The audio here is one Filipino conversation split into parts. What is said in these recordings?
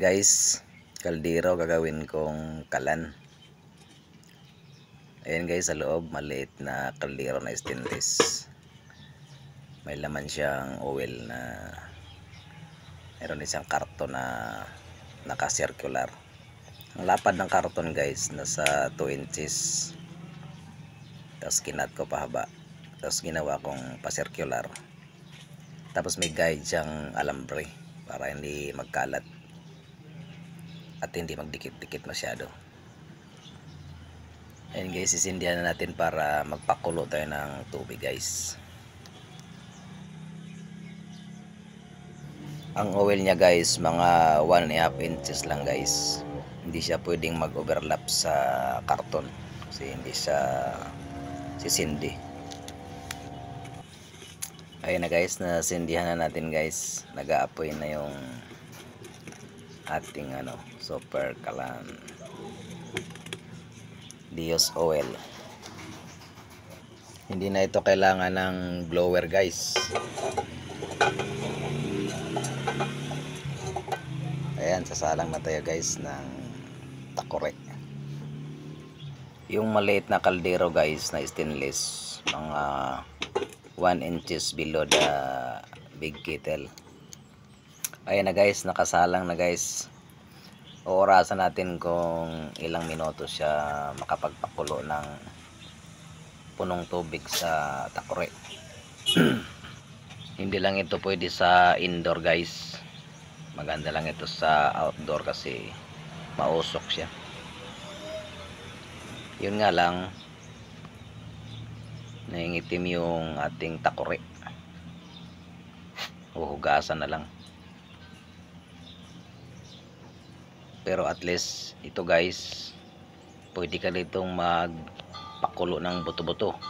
guys, kaldero gagawin kong kalan. Ayan guys, sa loob maliit na kaldero na stainless. May laman siyang oil na meron isang karton na naka-circular. Ang lapad ng karton guys nasa 2 inches. Tapos kinat ko pahaba. Tapos ginawa kong pa-circular. Tapos may guide siyang alambre para hindi magkalat at hindi magdikit-dikit masyado. Ayan guys, sisindihan na natin para magpakulo tayo ng tubig guys. Ang oil niya guys, mga 1.5 inches lang guys. Hindi siya pwedeng mag-overlap sa karton kasi hindi siya sisindi. Ayan na guys, nasindihan na natin guys. Nag-aapoy na yung ating super kalan Dios oil. Hindi na ito kailangan ng blower guys. Ayan, sasalang na tayo guys ng takore. Yung maliit na kaldero guys na stainless, mga 1 inches below the big kettle. Ayan na guys, nakasalang na guys. Oorasan natin kung ilang minuto siya makapagpakulo ng punong tubig sa takore. Hindi lang ito pwede sa indoor guys. Maganda lang ito sa outdoor kasi mausok siya. Yun nga lang, naingitim yung ating takore. Huhugasan na lang. Pero at least ito guys, pwede ka ditong magpakulo ng buto-buto.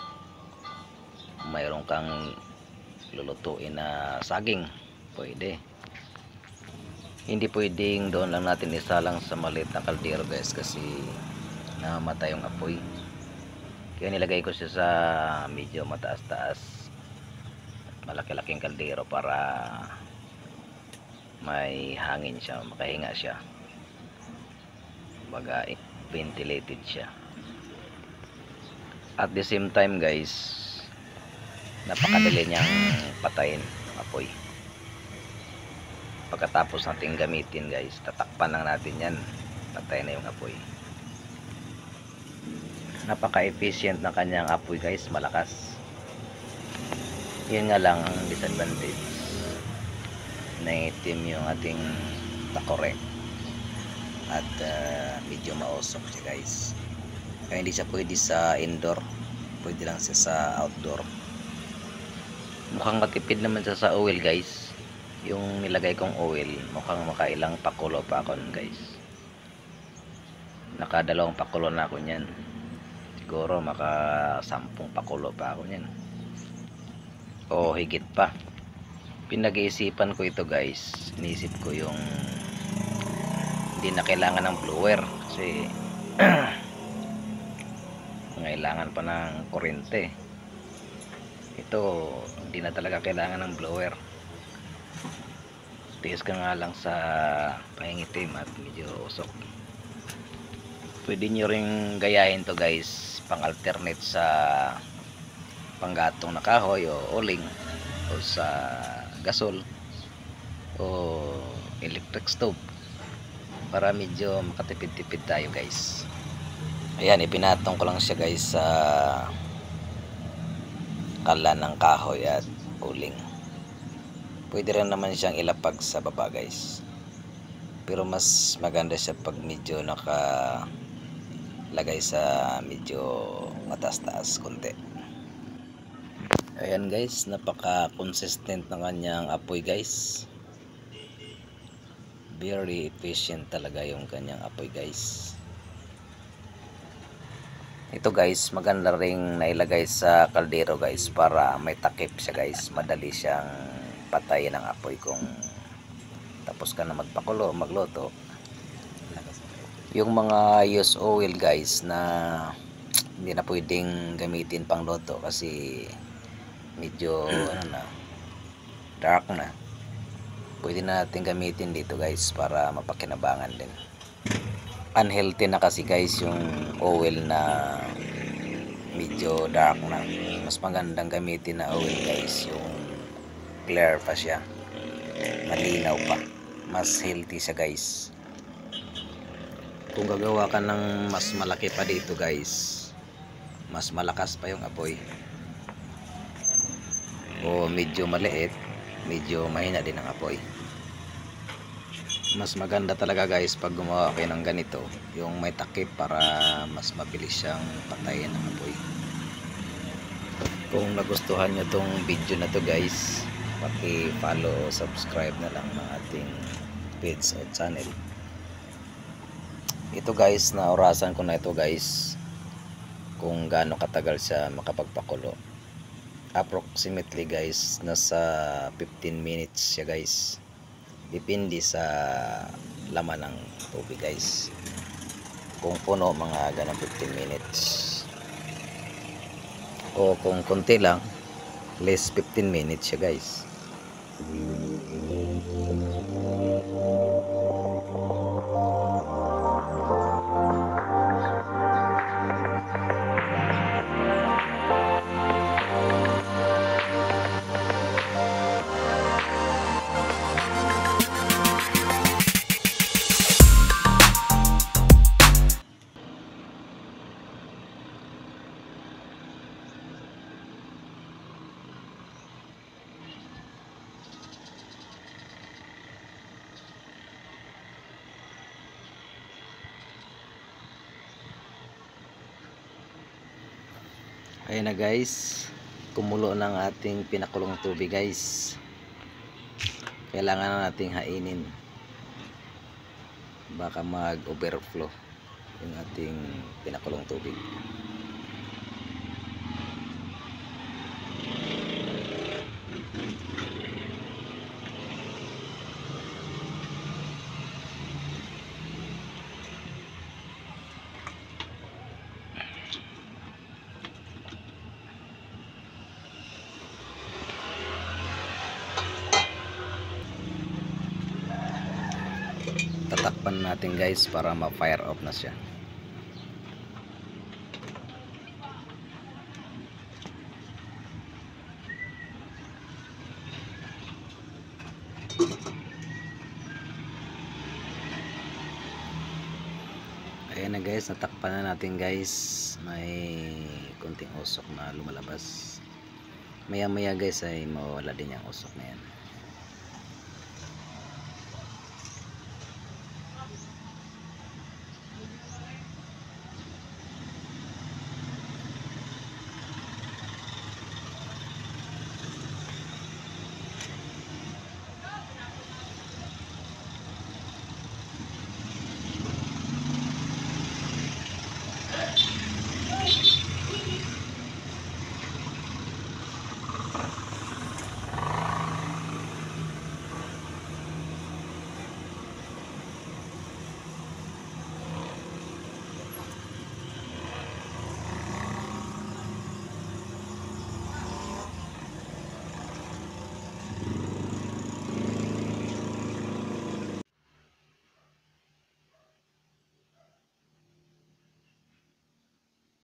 Mayroon kang lulutuin na saging, pwede. Hindi pwedeng doon lang natin isalang sa maliit na kaldero guys kasi namatay yung apoy. Kaya nilagay ko siya sa medyo mataas-taas, malaki-laking kaldero para may hangin siya, makahinga siya, baga ventilated siya. At the same time guys, napakadali niyang patayin ang apoy. Pagkatapos natin gamitin guys, tatakpan lang natin yan, patay na yung apoy. Napaka-efficient ng kanyang apoy guys, malakas. Yun nga lang ang disadvantage, naitim yung ating takore at medyo mausok siya guys. Kaya hindi siya pwede sa indoor, pwede lang siya sa outdoor. Mukhang matipid naman siya sa oil guys. Yung nilagay kong oil, mukhang makailang pakulo pa ako guys. Nakadalawang pakulo na ako niyan. Siguro maka 10 pakulo pa ako niyan, o higit pa. Pinag-iisipan ko ito guys, inisip ko yung hindi na kailangan ng blower kasi kailangan pa ng kuryente. Ito hindi na talaga kailangan ng blower. Tiis ka nga lang sa pangingitim at medyo usok. Pwede nyo ring gayahin to guys, pang alternate sa panggatong na kahoy o uling, o sa gasol o electric stove, para medyo makatipid-tipid tayo guys. Ayan, ipinatong ko lang siya guys sa kalan ng kahoy at uling. Pwede rin naman siyang ilapag sa baba guys, pero mas maganda siya pag medyo nakalagay sa medyo mataas-taas konti. Ayan guys, napaka consistent ng kanyang apoy guys. Very efficient talaga yung kanyang apoy guys. Ito guys, maganda ring nailagay sa kaldero guys para may takip siya guys. Madali siyang patayin ang apoy kung tapos ka na magpakulo, magluto. Yung mga use oil guys na hindi na pwedeng gamitin pang luto kasi medyo dark na, pwede na natin gamitin dito guys para mapakinabangan din. Unhealthy na kasi guys yung oil na medyo dark na. Mas magandang gamitin na oil guys yung clear pa siya, malinaw pa, mas healthy siya guys. Kung gagawa ka ng mas malaki pa dito guys, mas malakas pa yung apoy, o medyo maliit, medyo mahina din ang apoy. Mas maganda talaga guys pag gumawa kayo ng ganito, yung may takip, para mas mabilis siyang patayin ng apoy. Kung nagustuhan nyo tong video na to guys, paki-follow o subscribe na lang ng ating page o channel. Ito guys, na orasan ko na ito guys, kung gaano katagal siya makapagpakulo. Approximately guys, nasa 15 minutes siya guys. Depende sa laman ng tubig guys. Kung puno, mga ganang 15 minutes. O kung konti lang, less 15 minutes siya guys. Ayan na guys, kumulo ng ating pinakulong tubig guys. Kailangan na nating hainin, baka mag overflow yung ating pinakulong tubig. Tatakpan natin guys para ma-fire off na siya. Ayan na guys, natakpan na natin guys. May konting usok na lumalabas. Maya maya guys ay mawawala din yung usok na yan.